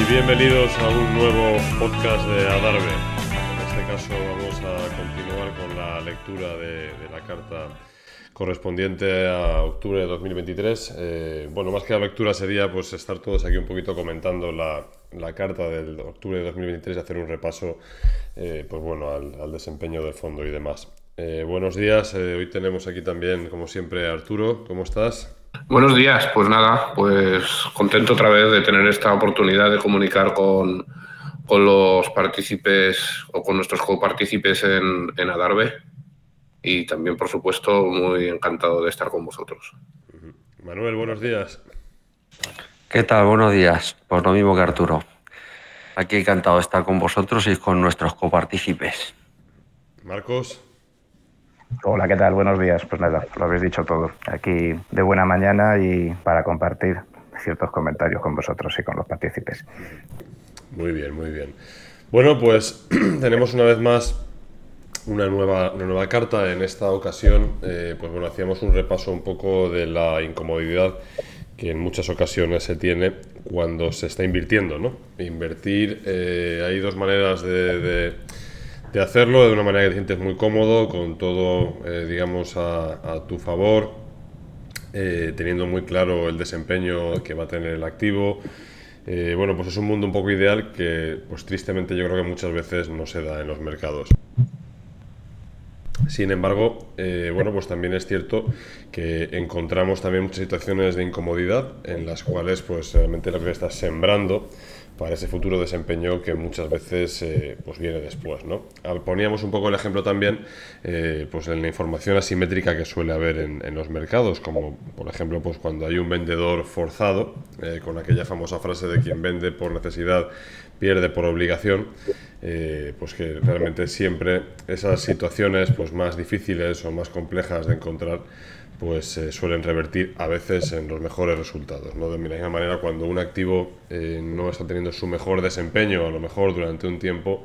Bienvenidos a un nuevo podcast de Adarve. En este caso vamos a continuar con la lectura de la carta correspondiente a octubre de 2023. Bueno, más que la lectura sería pues estar todos aquí un poquito comentando la carta del octubre de 2023 y hacer un repaso pues bueno, al desempeño del fondo y demás. Buenos días, hoy tenemos aquí también, como siempre, a Arturo. ¿Cómo estás? Buenos días, pues nada, pues contento otra vez de tener esta oportunidad de comunicar con los partícipes o con nuestros copartícipes en Adarve y también, por supuesto, muy encantado de estar con vosotros. Manuel, buenos días. ¿Qué tal? Buenos días. Pues lo mismo que Arturo. Aquí encantado de estar con vosotros y con nuestros copartícipes. Marcos. Hola, ¿qué tal? Buenos días. Pues nada, lo habéis dicho todo. Aquí de buena mañana y para compartir ciertos comentarios con vosotros y con los partícipes. Muy bien, muy bien. Bueno, pues tenemos una vez más una nueva carta. En esta ocasión, pues bueno, hacíamos un repaso un poco de la incomodidad que en muchas ocasiones se tiene cuando se está invirtiendo, ¿no? Invertir, hay dos maneras de hacerlo, de una manera que te sientes muy cómodo, con todo, digamos, a tu favor, teniendo muy claro el desempeño que va a tener el activo. Bueno, pues es un mundo un poco ideal que, pues tristemente, yo creo que muchas veces no se da en los mercados. Sin embargo, bueno, pues también es cierto que encontramos también muchas situaciones de incomodidad en las cuales pues realmente lo que estás sembrando para ese futuro desempeño que muchas veces pues viene después, ¿no? Poníamos un poco el ejemplo también pues en la información asimétrica que suele haber en los mercados, como por ejemplo pues cuando hay un vendedor forzado, con aquella famosa frase de quien vende por necesidad pierde por obligación. Pues que realmente siempre esas situaciones pues más difíciles o más complejas de encontrar pues suelen revertir a veces en los mejores resultados, ¿no? De la misma manera, cuando un activo no está teniendo su mejor desempeño, a lo mejor durante un tiempo,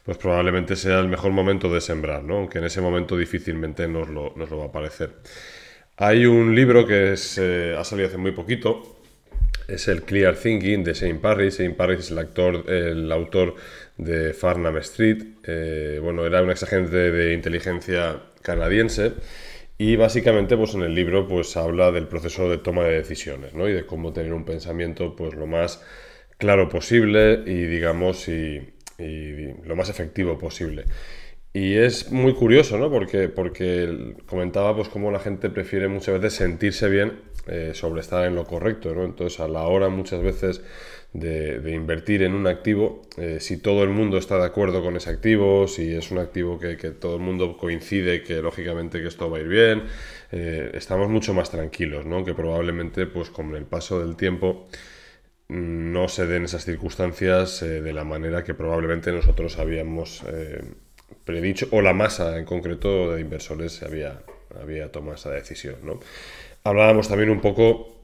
pues probablemente sea el mejor momento de sembrar, ¿no? Aunque en ese momento difícilmente nos lo va a parecer. Hay un libro que ha salido hace muy poquito. Es el Clear Thinking de Shane Parrish. Shane Parrish es el autor de Farnham Street. Bueno, era un exagente de inteligencia canadiense y básicamente pues en el libro pues habla del proceso de toma de decisiones, ¿no? Y de cómo tener un pensamiento pues lo más claro posible y digamos y lo más efectivo posible. Y es muy curioso, ¿no? Porque comentaba pues cómo la gente prefiere muchas veces sentirse bien sobre estar en lo correcto, ¿no? Entonces, a la hora muchas veces de invertir en un activo, si todo el mundo está de acuerdo con ese activo, si es un activo que todo el mundo coincide que lógicamente que esto va a ir bien, estamos mucho más tranquilos, ¿no? Que probablemente pues con el paso del tiempo no se den esas circunstancias de la manera que probablemente nosotros habíamos predicho, o la masa en concreto de inversores había tomado esa decisión, ¿no? Hablábamos también un poco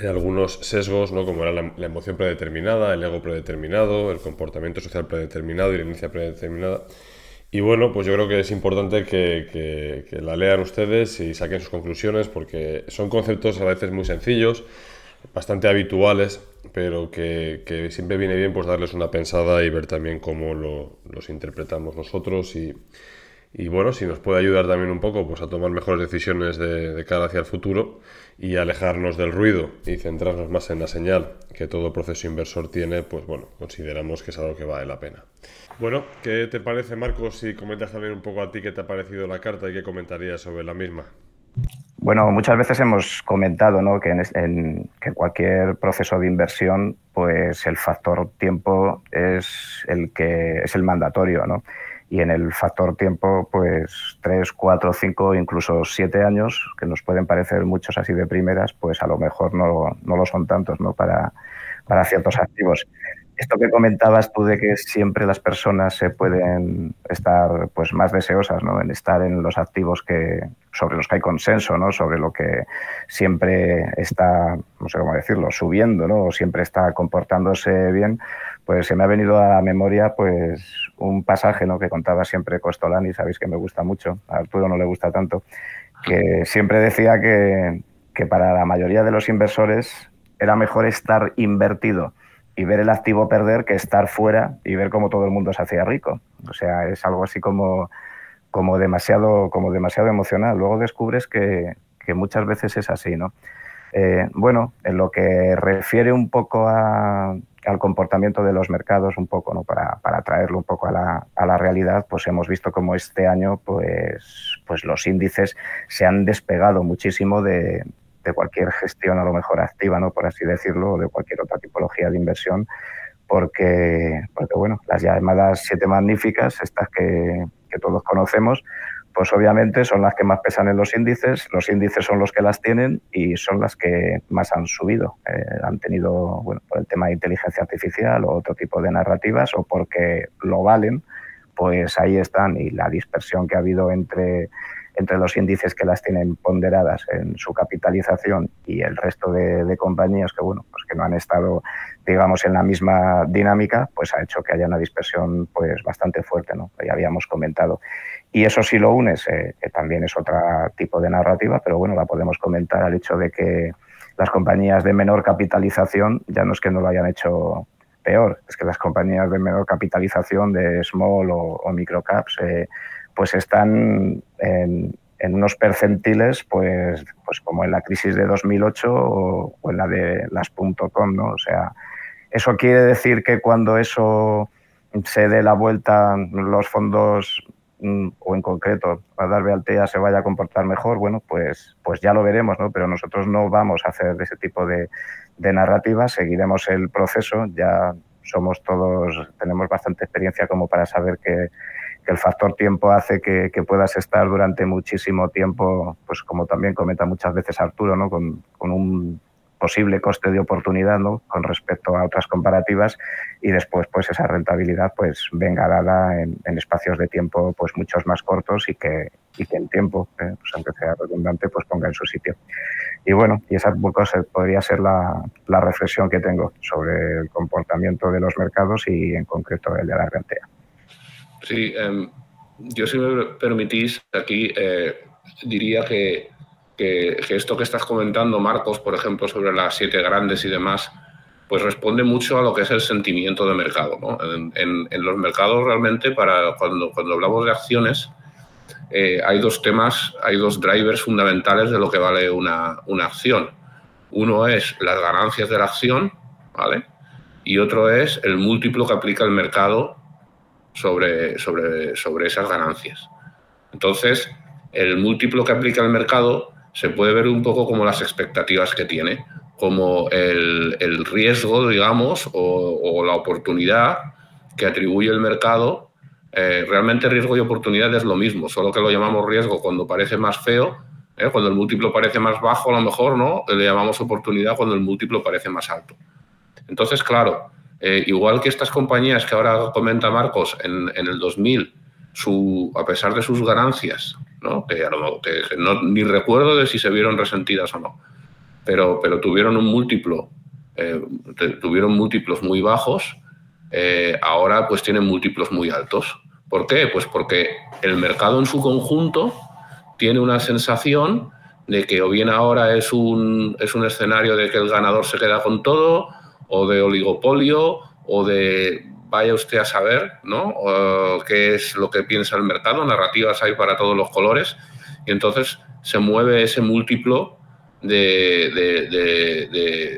de algunos sesgos, ¿no? Como era la emoción predeterminada, el ego predeterminado, el comportamiento social predeterminado y la inercia predeterminada. Y bueno, pues yo creo que es importante que la lean ustedes y saquen sus conclusiones, porque son conceptos a veces muy sencillos, bastante habituales, pero que siempre viene bien pues darles una pensada y ver también cómo los interpretamos nosotros y bueno, si nos puede ayudar también un poco pues a tomar mejores decisiones de cara hacia el futuro y alejarnos del ruido y centrarnos más en la señal que todo proceso inversor tiene, pues bueno, consideramos que es algo que vale la pena. Bueno, ¿qué te parece, Marcos? Si comentas también un poco a ti qué te ha parecido la carta y qué comentarías sobre la misma. Bueno, muchas veces hemos comentado, ¿no? que en cualquier proceso de inversión, pues el factor tiempo es el mandatorio, ¿no? Y en el factor tiempo, pues 3, 4, 5, incluso 7 años, que nos pueden parecer muchos así de primeras, pues a lo mejor no lo son tantos, ¿no? Para ciertos activos. Esto que comentabas tú de que siempre las personas se pueden estar pues más deseosas, ¿no? En estar en los activos sobre los que hay consenso, ¿no? Sobre lo que siempre está, no sé cómo decirlo, subiendo, ¿no? O siempre está comportándose bien, pues se me ha venido a la memoria pues un pasaje, ¿no? Que contaba siempre Costolani, sabéis que me gusta mucho, a Arturo no le gusta tanto, que siempre decía que para la mayoría de los inversores era mejor estar invertido ver el activo perder que estar fuera y ver cómo todo el mundo se hacía rico. O sea, es algo así como demasiado emocional. Luego descubres que muchas veces es así, ¿no? Bueno, en lo que refiere un poco al comportamiento de los mercados, un poco, ¿no? Para traerlo un poco a la realidad, pues hemos visto cómo este año pues los índices se han despegado muchísimo de cualquier gestión a lo mejor activa, ¿no? Por así decirlo, o de cualquier otra tipología de inversión, porque bueno, las llamadas 7 magníficas, estas que todos conocemos, pues obviamente son las que más pesan en los índices son los que las tienen y son las que más han subido. Han tenido, bueno, por el tema de inteligencia artificial o otro tipo de narrativas, o porque lo valen, pues ahí están. Y la dispersión que ha habido entre los índices que las tienen ponderadas en su capitalización y el resto de compañías que, bueno, pues que no han estado, digamos, en la misma dinámica, pues ha hecho que haya una dispersión pues bastante fuerte, ¿no? Ya habíamos comentado. Y eso sí lo unes, que también es otro tipo de narrativa, pero bueno, la podemos comentar al hecho de que las compañías de menor capitalización ya no es que no lo hayan hecho peor, es que las compañías de menor capitalización, de small o microcaps, pues están en unos percentiles pues como en la crisis de 2008 o en la de las .com, ¿no? O sea, eso quiere decir que cuando eso se dé la vuelta, los fondos o en concreto Adarve Altea se vaya a comportar mejor, bueno, pues ya lo veremos, ¿no? Pero nosotros no vamos a hacer ese tipo de narrativas, seguiremos el proceso, ya tenemos bastante experiencia como para saber que el factor tiempo hace que puedas estar durante muchísimo tiempo, pues como también comenta muchas veces Arturo, ¿no? Con un posible coste de oportunidad, ¿no? Con respecto a otras comparativas, y después pues esa rentabilidad pues venga dada en espacios de tiempo pues muchos más cortos y que el tiempo, pues aunque sea redundante, pues ponga en su sitio. Y bueno, y esa podría ser la reflexión que tengo sobre el comportamiento de los mercados y en concreto el de Adarve Altea. Sí, yo, si me permitís, aquí diría que esto que estás comentando, Marcos, por ejemplo, sobre las 7 grandes y demás, pues responde mucho a lo que es el sentimiento de mercado, ¿no? En los mercados realmente, cuando hablamos de acciones, hay dos temas, hay dos drivers fundamentales de lo que vale una acción. Uno es las ganancias de la acción, ¿vale? Y otro es el múltiplo que aplica el mercado sobre esas ganancias. Entonces, el múltiplo que aplica el mercado se puede ver un poco como las expectativas que tiene, como el riesgo, digamos, o la oportunidad que atribuye el mercado. Realmente riesgo y oportunidad es lo mismo, solo que lo llamamos riesgo cuando parece más feo, cuando el múltiplo parece más bajo, a lo mejor, ¿no? Le llamamos oportunidad cuando el múltiplo parece más alto. Entonces, claro, igual que estas compañías que ahora comenta Marcos, en el 2000, a pesar de sus ganancias, ¿no? Que ni recuerdo de si se vieron resentidas o no, pero tuvieron un múltiplo, tuvieron múltiplos muy bajos, ahora pues tienen múltiplos muy altos. ¿Por qué? Pues porque el mercado en su conjunto tiene una sensación de que o bien ahora es un escenario de que el ganador se queda con todo, o de oligopolio, o de vaya usted a saber, ¿no? Qué es lo que piensa el mercado. Narrativas hay para todos los colores, y entonces se mueve ese múltiplo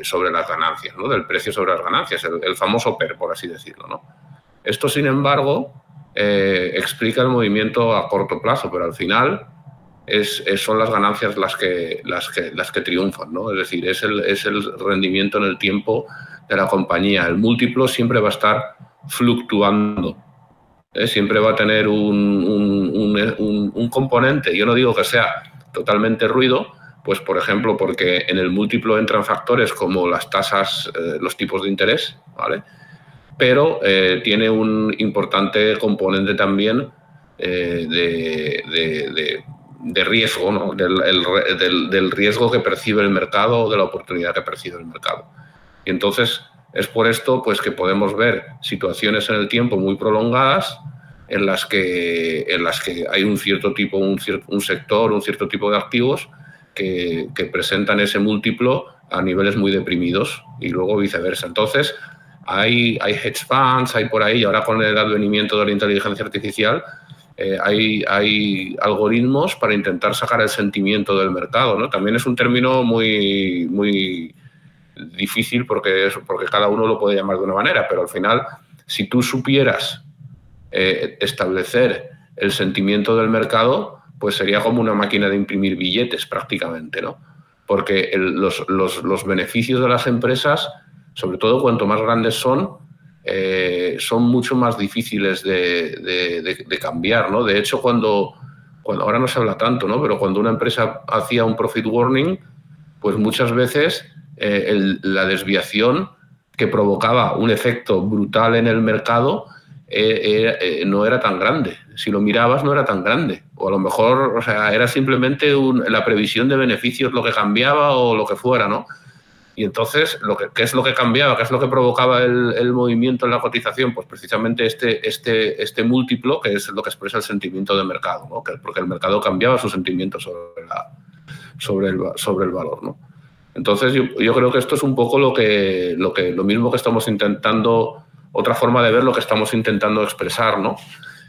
sobre las ganancias, ¿no? Del precio sobre las ganancias, el famoso PER, por así decirlo, ¿no? Esto, sin embargo, explica el movimiento a corto plazo, pero al final son las ganancias las que triunfan, ¿no? Es decir, es el rendimiento en el tiempo de la compañía. El múltiplo siempre va a estar fluctuando, siempre va a tener un componente. Yo no digo que sea totalmente ruido, pues por ejemplo porque en el múltiplo entran factores como las tasas, los tipos de interés, ¿vale? Pero tiene un importante componente también de riesgo, ¿no? del riesgo que percibe el mercado o de la oportunidad que percibe el mercado. Y entonces es por esto pues, que podemos ver situaciones en el tiempo muy prolongadas en las que hay un cierto tipo, un sector, un cierto tipo de activos que presentan ese múltiplo a niveles muy deprimidos y luego viceversa. Entonces, hay hedge funds, hay por ahí, y ahora con el advenimiento de la inteligencia artificial, hay algoritmos para intentar sacar el sentimiento del mercado, ¿no? También es un término muy difícil porque cada uno lo puede llamar de una manera, pero al final, si tú supieras establecer el sentimiento del mercado, pues sería como una máquina de imprimir billetes prácticamente, ¿no? Porque los beneficios de las empresas, sobre todo cuanto más grandes son mucho más difíciles de cambiar, ¿no? De hecho, cuando ahora no se habla tanto, ¿no? Pero cuando una empresa hacía un profit warning, pues muchas veces la desviación que provocaba un efecto brutal en el mercado no era tan grande. Si lo mirabas, no era tan grande. O a lo mejor, o sea, era simplemente la previsión de beneficios lo que cambiaba o lo que fuera, ¿no? Y entonces, ¿qué es lo que cambiaba? ¿Qué es lo que provocaba el movimiento en la cotización? Pues precisamente este múltiplo, que es lo que expresa el sentimiento de mercado, ¿no? Porque el mercado cambiaba su sentimiento sobre el valor, ¿no? Entonces, yo creo que esto es un poco lo mismo que estamos intentando, otra forma de ver lo que estamos intentando expresar, ¿no?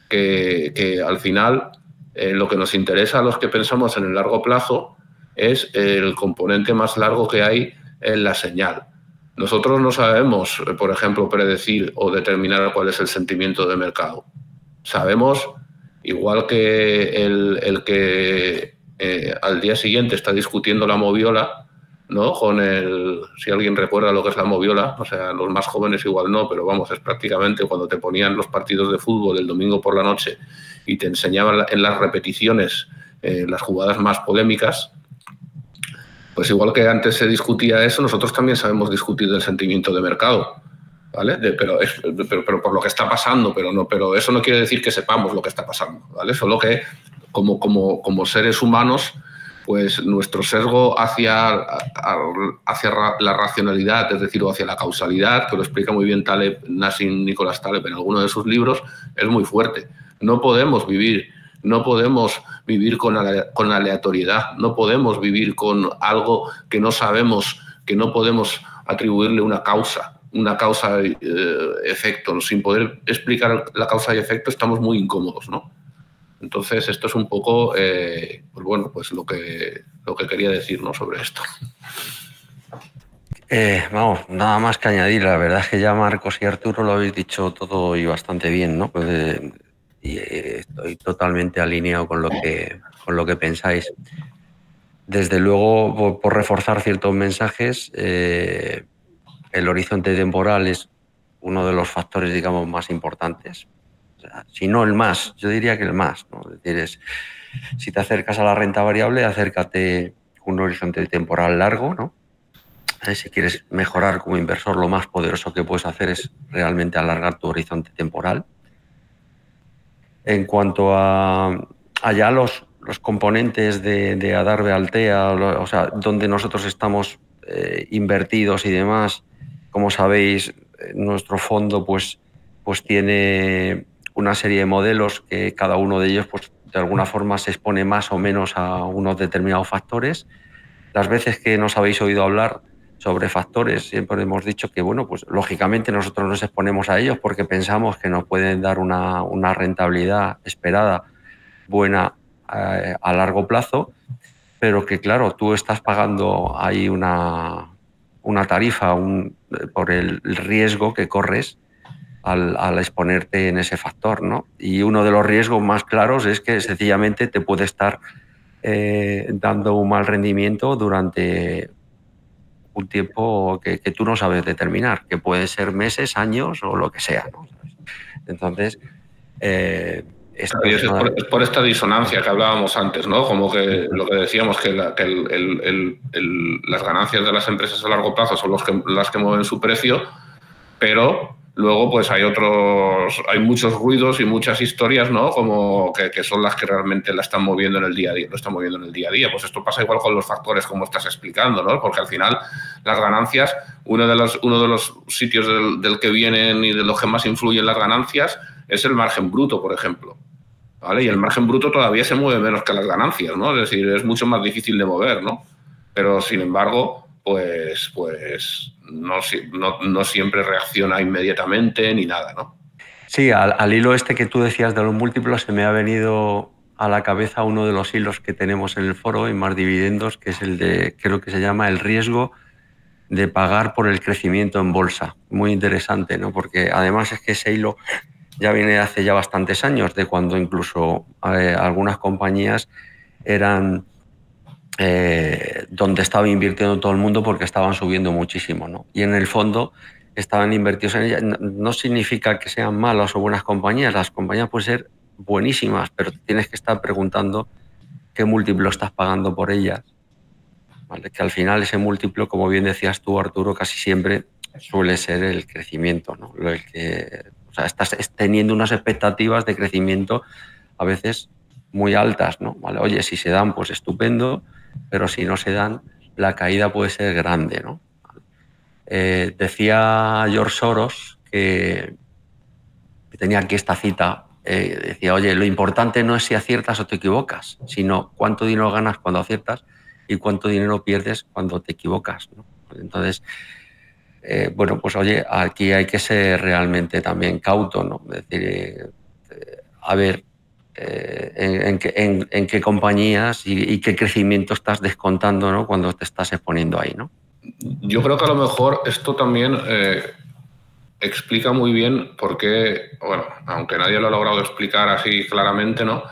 Que al final lo que nos interesa a los que pensamos en el largo plazo es el componente más largo que hay en la señal. Nosotros no sabemos, por ejemplo, predecir o determinar cuál es el sentimiento de mercado. Sabemos, igual que el que al día siguiente está discutiendo la moviola, ¿no? Si alguien recuerda lo que es la moviola, o sea, los más jóvenes igual no, pero vamos, es prácticamente cuando te ponían los partidos de fútbol el domingo por la noche y te enseñaban en las repeticiones las jugadas más polémicas. Pues igual que antes se discutía eso, nosotros también sabemos discutir del sentimiento de mercado, ¿vale? Pero por lo que está pasando, pero eso no quiere decir que sepamos lo que está pasando, ¿vale? Solo que como seres humanos, pues nuestro sesgo hacia la racionalidad, es decir, o hacia la causalidad, que lo explica muy bien Nassim Nicholas Taleb en alguno de sus libros, es muy fuerte. No podemos vivir con aleatoriedad, no podemos vivir con algo que no sabemos, que no podemos atribuirle una causa-efecto. Sin poder explicar la causa y efecto estamos muy incómodos, ¿no? Entonces, esto es un poco, pues bueno, pues lo que quería decir, ¿no? Sobre esto. Vamos, nada más que añadir. La verdad es que ya Marcos y Arturo lo habéis dicho todo y bastante bien, ¿no? Y estoy totalmente alineado con lo que pensáis. Desde luego, por reforzar ciertos mensajes, el horizonte temporal es uno de los factores, digamos, más importantes. O sea, si no el más, yo diría que el más, ¿no? Es decir, si te acercas a la renta variable, acércate con un horizonte temporal largo, ¿no? Si quieres mejorar como inversor, lo más poderoso que puedes hacer es realmente alargar tu horizonte temporal. En cuanto a ya los componentes de Adarve Altea, o sea, donde nosotros estamos invertidos y demás, como sabéis, nuestro fondo pues tiene una serie de modelos que cada uno de ellos pues de alguna forma se expone más o menos a unos determinados factores. Las veces que nos habéis oído hablar sobre factores, siempre hemos dicho que, bueno, pues lógicamente nosotros nos exponemos a ellos porque pensamos que nos pueden dar una rentabilidad esperada buena a largo plazo, pero que, claro, tú estás pagando ahí una tarifa por el riesgo que corres al exponerte en ese factor, ¿no? Y uno de los riesgos más claros es que sencillamente te puede estar dando un mal rendimiento durante un tiempo que tú no sabes determinar, que puede ser meses, años o lo que sea, ¿no? Entonces, es por esta disonancia que hablábamos antes, ¿no? Como que lo que decíamos, que las ganancias de las empresas a largo plazo son las que mueven su precio, pero luego pues hay muchos ruidos y muchas historias, ¿no? Como que son las que realmente la están moviendo en el día a día, lo están moviendo en el día a día. Pues esto pasa igual con los factores como estás explicando, ¿no? Porque al final las ganancias, uno de los sitios del que vienen y de los que más influyen las ganancias es el margen bruto, por ejemplo, ¿vale? Y el margen bruto todavía se mueve menos que las ganancias, ¿no? Es decir, es mucho más difícil de mover, ¿no? Pero sin embargo, pues no siempre reacciona inmediatamente ni nada, ¿no? Sí, al hilo este que tú decías de los múltiplos, se me ha venido a la cabeza uno de los hilos que tenemos en el foro, en Más Dividendos, que es el de, creo que se llama el riesgo de pagar por el crecimiento en bolsa. Muy interesante, ¿no? Porque además es que ese hilo ya viene hace ya bastantes años, de cuando incluso algunas compañías eran donde estaba invirtiendo todo el mundo porque estaban subiendo muchísimo, ¿no? Y en el fondo estaban invertidos en ellas. No significa que sean malas o buenas compañías, las compañías pueden ser buenísimas, pero tienes que estar preguntando qué múltiplo estás pagando por ellas, ¿vale? Que al final ese múltiplo, como bien decías tú, Arturo, casi siempre suele ser el crecimiento, ¿no? O sea, estás teniendo unas expectativas de crecimiento a veces muy altas, ¿no? ¿Vale? Oye, si se dan, pues estupendo, pero si no se dan, la caída puede ser grande, ¿no? Decía George Soros que tenía aquí esta cita, decía, oye, lo importante no es si aciertas o te equivocas, sino cuánto dinero ganas cuando aciertas y cuánto dinero pierdes cuando te equivocas, ¿no? Entonces, bueno, pues oye, aquí hay que ser realmente también cauto, ¿no? Es decir, a ver en qué compañías y qué crecimiento estás descontando, ¿no? Cuando te estás exponiendo ahí, ¿no? Yo creo que a lo mejor esto también explica muy bien por qué, bueno, aunque nadie lo ha logrado explicar así claramente, ¿no?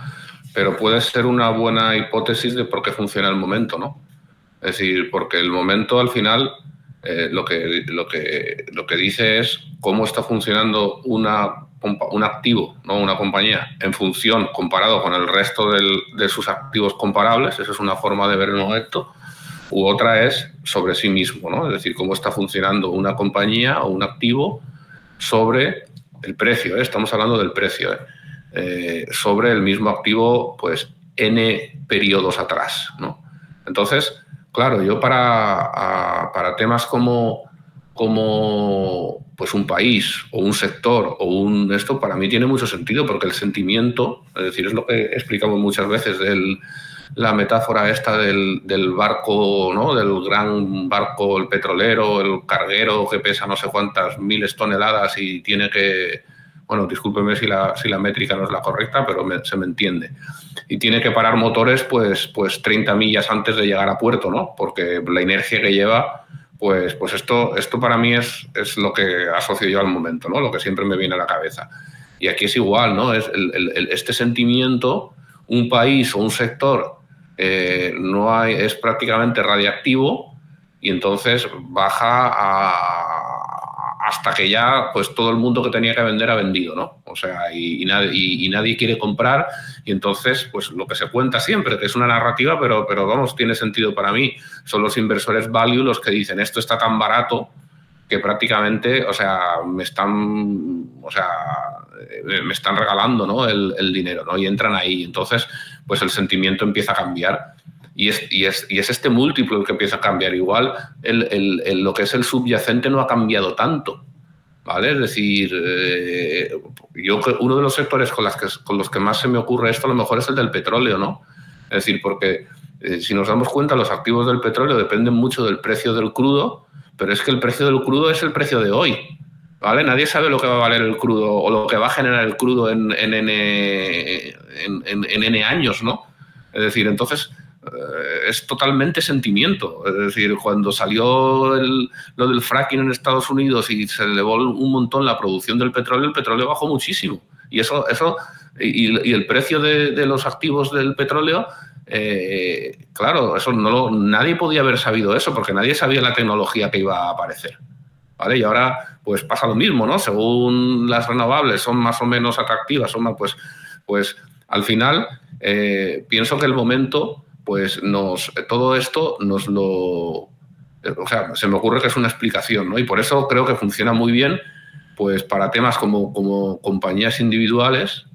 Pero puede ser una buena hipótesis de por qué funciona el momento, ¿no? Es decir, porque el momento al final lo que dice es cómo está funcionando un activo, ¿no? Una compañía, en función comparado con el resto de sus activos comparables. Esa es una forma de ver el momento. U otra es sobre sí mismo, ¿no? Es decir, cómo está funcionando una compañía o un activo sobre el precio, ¿eh? Estamos hablando del precio, sobre el mismo activo, pues, N periodos atrás, ¿no? Entonces, claro, yo para temas como pues un país o un sector o esto, para mí tiene mucho sentido, porque el sentimiento, es decir, es lo que explicamos muchas veces la metáfora esta del barco, ¿no? Del gran barco, el petrolero, el carguero que pesa no sé cuántas miles toneladas y tiene que, bueno, discúlpeme si la métrica no es la correcta, pero se me entiende. Y tiene que parar motores pues 30 millas antes de llegar a puerto, ¿no? Porque la inercia que lleva, pues esto para mí es lo que asocio yo al momento, ¿no? Lo que siempre me viene a la cabeza. Y aquí es igual, ¿no? Es este sentimiento, un país o un sector es prácticamente radiactivo y entonces baja hasta que ya pues todo el mundo que tenía que vender ha vendido, ¿no? O sea, y nadie quiere comprar, y entonces pues lo que se cuenta siempre, que es una narrativa, pero vamos, tiene sentido para mí, son los inversores value los que dicen esto está tan barato que prácticamente, o sea, me están regalando, ¿no? el dinero, ¿no? Y entran ahí. Entonces, pues el sentimiento empieza a cambiar. Y es este múltiplo el que empieza a cambiar. Igual lo que es el subyacente no ha cambiado tanto, ¿vale? Es decir, uno de los sectores con los que más se me ocurre esto a lo mejor es el del petróleo, ¿no? Es decir, porque si nos damos cuenta, los activos del petróleo dependen mucho del precio del crudo, pero es que el precio del crudo es el precio de hoy, ¿vale? Nadie sabe lo que va a valer el crudo o lo que va a generar el crudo en N años, ¿no? Es decir, entonces es totalmente sentimiento. Es decir, cuando salió lo del fracking en Estados Unidos y se elevó un montón la producción del petróleo, el petróleo bajó muchísimo. Y y el precio de los activos del petróleo, claro, eso nadie podía haber sabido eso, porque nadie sabía la tecnología que iba a aparecer, ¿vale? Y ahora pues pasa lo mismo, ¿no? Según las renovables son más o menos atractivas, pues al final pienso que el momento, pues todo esto nos lo... O sea, se me ocurre que es una explicación, ¿no? Y por eso creo que funciona muy bien, pues para temas como compañías individuales,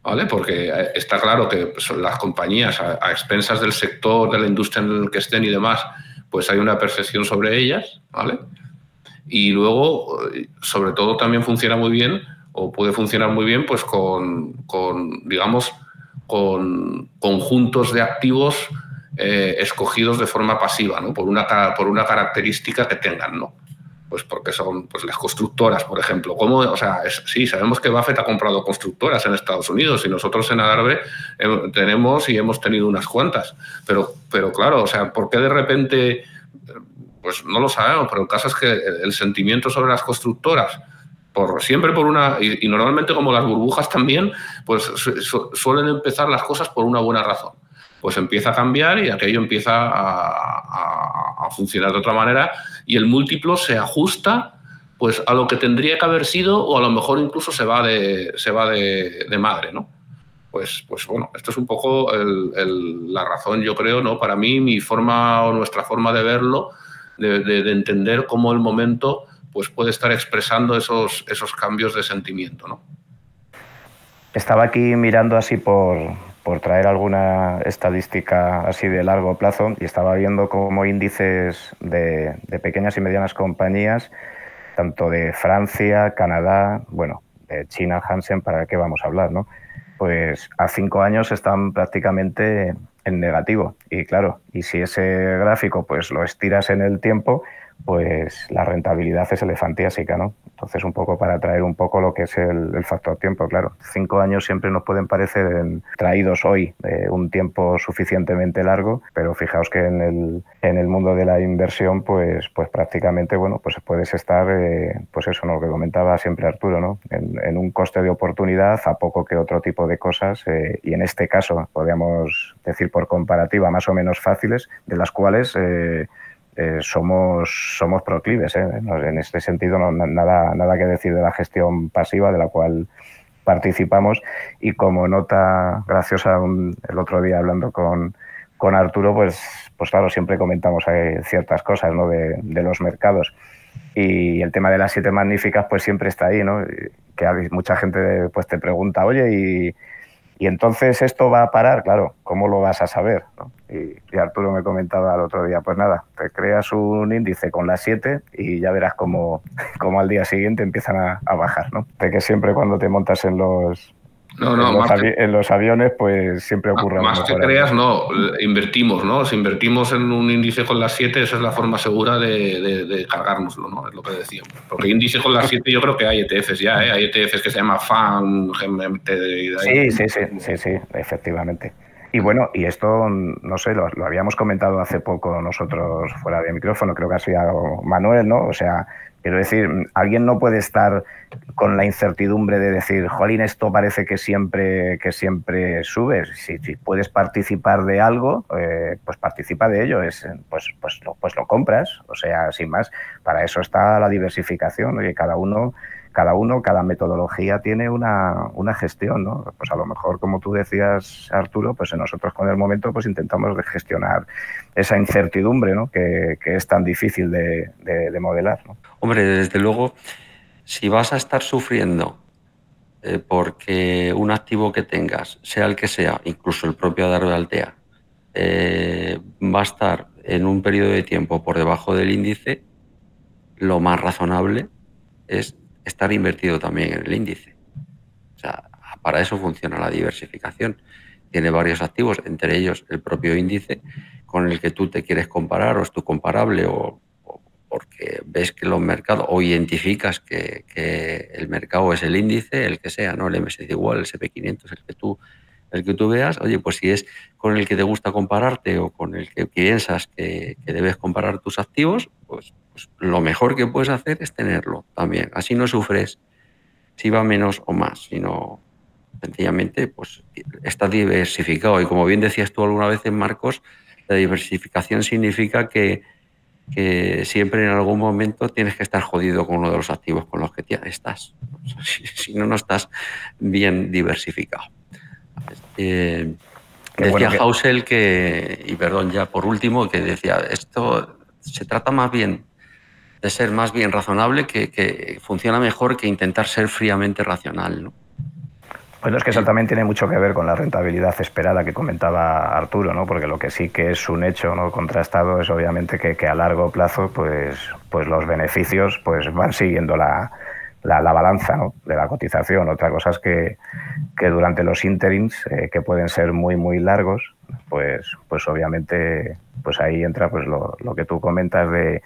¿vale? Porque está claro que son las compañías a expensas del sector, de la industria en el que estén y demás, pues hay una percepción sobre ellas, ¿vale? Y luego, sobre todo, también funciona muy bien, o puede funcionar muy bien, pues con conjuntos de activos escogidos de forma pasiva, ¿no? por una característica que tengan, ¿no? Pues porque son pues las constructoras, por ejemplo. Sí, sabemos que Buffett ha comprado constructoras en Estados Unidos y nosotros en Adarve tenemos y hemos tenido unas cuantas. Pero claro, o sea, ¿por qué de repente? Pues no lo sabemos, pero el caso es que el sentimiento sobre las constructoras, siempre por una... Y normalmente como las burbujas también, pues suelen empezar las cosas por una buena razón. Pues empieza a cambiar y aquello empieza a funcionar de otra manera y el múltiplo se ajusta pues a lo que tendría que haber sido o a lo mejor incluso se va de madre, ¿no? Pues bueno, esto es un poco la razón, yo creo, ¿no? Para mí, mi forma o nuestra forma de verlo, de entender cómo el momento pues puede estar expresando esos cambios de sentimiento, ¿no? Estaba aquí mirando así por traer alguna estadística así de largo plazo y estaba viendo cómo índices de pequeñas y medianas compañías, tanto de Francia, Canadá, bueno, de China, Hansen, ¿para qué vamos a hablar, no? Pues a 5 años están prácticamente en negativo. Y claro, y si ese gráfico pues lo estiras en el tiempo, pues la rentabilidad es elefantiásica, ¿no? Entonces, un poco para traer un poco lo que es el factor tiempo, claro. 5 años siempre nos pueden parecer traídos hoy un tiempo suficientemente largo, pero fijaos que en el mundo de la inversión, pues prácticamente, bueno, pues puedes estar, pues eso, ¿no? Lo que comentaba siempre Arturo, ¿no? En un coste de oportunidad a poco que otro tipo de cosas, y en este caso, podríamos decir por comparativa, más o menos fáciles, de las cuales... somos proclives, ¿eh? En este sentido nada que decir de la gestión pasiva de la cual participamos y como nota graciosa el otro día hablando con Arturo, pues claro, siempre comentamos ciertas cosas, ¿no? de los mercados y el tema de las 7 magníficas pues siempre está ahí, ¿no? Que mucha gente pues te pregunta, oye, y entonces esto va a parar, claro, ¿cómo lo vas a saber, ¿no? Y Arturo me comentaba el otro día, pues nada, te creas un índice con las 7 y ya verás cómo al día siguiente empiezan a bajar, ¿no? De que siempre cuando te montas en los aviones, pues siempre ocurre. Más que creas, no, invertimos, ¿no? Si invertimos en un índice con las 7, esa es la forma segura de cargárnoslo, ¿no? Es lo que decíamos. Porque índice con las 7 yo creo que hay ETFs ya, ¿eh? Hay ETFs que se llama FAN, GMT... Sí, efectivamente. Y bueno, y esto, no sé, lo habíamos comentado hace poco nosotros fuera de micrófono, creo que ha sido Manuel, ¿no? O sea, quiero decir, alguien no puede estar con la incertidumbre de decir, jolín, esto parece que siempre sube. Si puedes participar de algo, pues participa de ello, pues lo compras, o sea, sin más. Para eso está la diversificación, oye, cada metodología tiene una gestión, ¿no? Pues a lo mejor, como tú decías, Arturo, pues nosotros con el momento pues intentamos gestionar esa incertidumbre, ¿no? que es tan difícil de modelar, ¿no? Hombre, desde luego, si vas a estar sufriendo porque un activo que tengas, sea el que sea, incluso el propio Adarve Altea, va a estar en un periodo de tiempo por debajo del índice, lo más razonable es estar invertido también en el índice. O sea, para eso funciona la diversificación. Tiene varios activos, entre ellos el propio índice con el que tú te quieres comparar o es tu comparable o porque ves que los mercados o identificas que el mercado es el índice, el que sea, ¿no? El MSCI igual, el SP500, el que tú veas. Oye, pues si es con el que te gusta compararte o con el que piensas que debes comparar tus activos, pues lo mejor que puedes hacer es tenerlo también. Así no sufres si va menos o más, sino sencillamente pues está diversificado. Y como bien decías tú alguna vez, Marcos, la diversificación significa que siempre en algún momento tienes que estar jodido con uno de los activos con los que estás. Si no estás bien diversificado. Decía Housel y perdón, ya por último, que decía, esto se trata más bien de ser más bien razonable, que funciona mejor que intentar ser fríamente racional, ¿no? Bueno, es que eso también tiene mucho que ver con la rentabilidad esperada que comentaba Arturo, ¿no? Porque lo que sí que es un hecho, ¿no?, contrastado es obviamente que a largo plazo pues los beneficios pues van siguiendo la la balanza, ¿no?, de la cotización. Otra cosa es que durante los interims, que pueden ser muy, muy largos, pues obviamente pues ahí entra pues lo que tú comentas de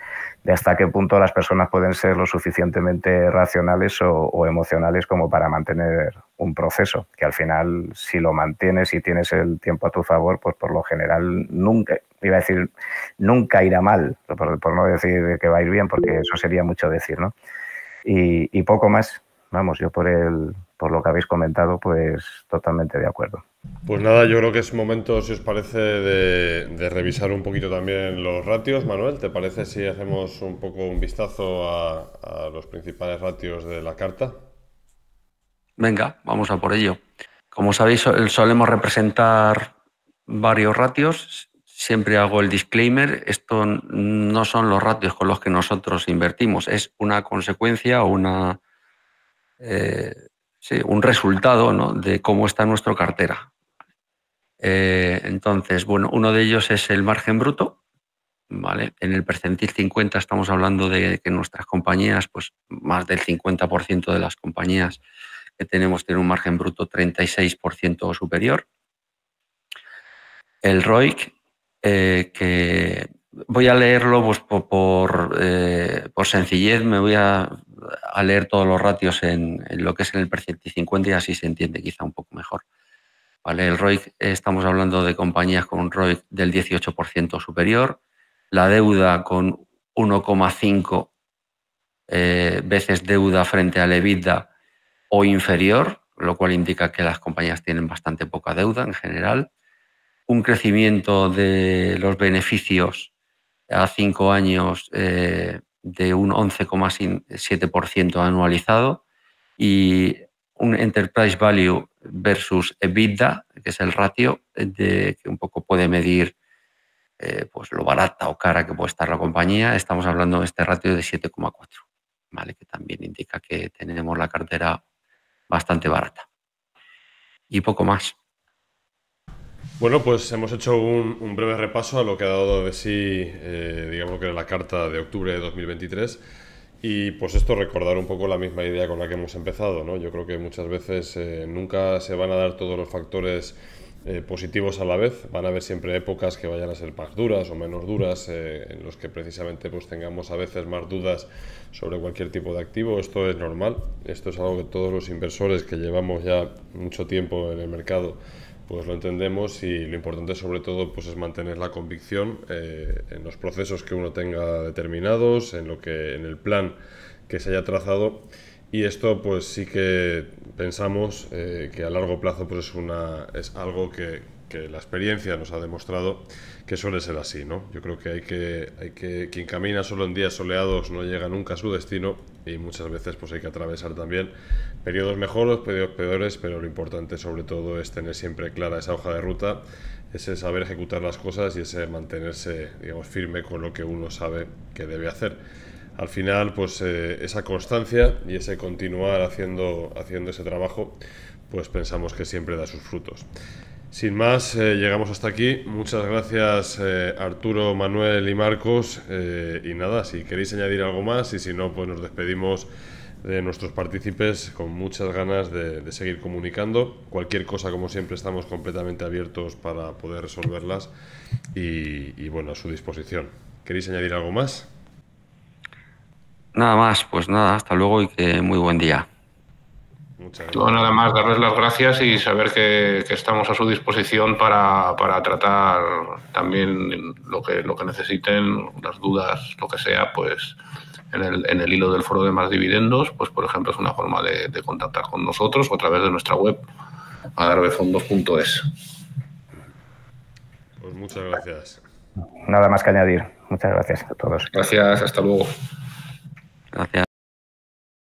hasta qué punto las personas pueden ser lo suficientemente racionales o emocionales como para mantener un proceso, que al final, si lo mantienes y tienes el tiempo a tu favor, pues por lo general nunca, iba a decir, nunca irá mal, por no decir que va a ir bien, porque eso sería mucho decir, ¿no? Y poco más. Vamos, yo por lo que habéis comentado, pues totalmente de acuerdo. Pues nada, yo creo que es momento, si os parece, de revisar un poquito también los ratios. Manuel, ¿te parece si hacemos un poco un vistazo a los principales ratios de la carta? Venga, vamos a por ello. Como sabéis, solemos representar varios ratios. Siempre hago el disclaimer, esto no son los ratios con los que nosotros invertimos, es una consecuencia o un resultado, ¿no?, de cómo está nuestra cartera. Entonces, bueno, uno de ellos es el margen bruto, ¿vale? En el percentil 50 estamos hablando de que nuestras compañías, pues más del 50% de las compañías que tenemos tienen un margen bruto 36% o superior. El ROIC, que voy a leerlo pues, por sencillez, me voy a leer todos los ratios en lo que es en el percentil 50 y así se entiende quizá un poco mejor. ¿Vale? El ROIC, estamos hablando de compañías con un ROIC del 18% superior, la deuda con 1,5 veces deuda frente al EBITDA o inferior, lo cual indica que las compañías tienen bastante poca deuda en general, un crecimiento de los beneficios a 5 años de un 11,7% anualizado y un enterprise value versus EBITDA, que es el ratio que un poco puede medir pues lo barata o cara que puede estar la compañía. Estamos hablando de este ratio de 7,4, ¿vale? Que también indica que tenemos la cartera bastante barata. Y poco más. Bueno, pues hemos hecho un breve repaso a lo que ha dado de sí, digamos que era la carta de octubre de 2023. Y pues esto, recordar un poco la misma idea con la que hemos empezado, ¿no? Yo creo que muchas veces nunca se van a dar todos los factores positivos a la vez. Van a haber siempre épocas que vayan a ser más duras o menos duras, en los que precisamente pues tengamos a veces más dudas sobre cualquier tipo de activo. Esto es normal, esto es algo que todos los inversores que llevamos ya mucho tiempo en el mercado pues lo entendemos, y lo importante sobre todo pues es mantener la convicción en los procesos que uno tenga determinados, en el plan que se haya trazado, y esto pues sí que pensamos que a largo plazo pues es algo que la experiencia nos ha demostrado que suele ser así, ¿no? Yo creo que hay que quien camina solo en días soleados no llega nunca a su destino, y muchas veces pues hay que atravesar también periodos mejores, periodos peores, pero lo importante sobre todo es tener siempre clara esa hoja de ruta, ese saber ejecutar las cosas y ese mantenerse, digamos, firme con lo que uno sabe que debe hacer. Al final, pues esa constancia y ese continuar haciendo ese trabajo, pues pensamos que siempre da sus frutos. Sin más, llegamos hasta aquí. Muchas gracias Arturo, Manuel y Marcos. Y nada, si queréis añadir algo más, y si no, pues nos despedimos de nuestros partícipes con muchas ganas de seguir comunicando. Cualquier cosa, como siempre, estamos completamente abiertos para poder resolverlas y bueno, a su disposición. ¿Queréis añadir algo más? Nada más, pues nada, hasta luego y que muy buen día. No, nada más, darles las gracias y saber que estamos a su disposición para tratar también lo que necesiten, las dudas, lo que sea, pues en el hilo del foro de Más Dividendos, pues por ejemplo es una forma de contactar con nosotros o a través de nuestra web, adarvefondos.es. Pues muchas gracias. Nada más que añadir. Muchas gracias a todos. Gracias, hasta luego. Gracias.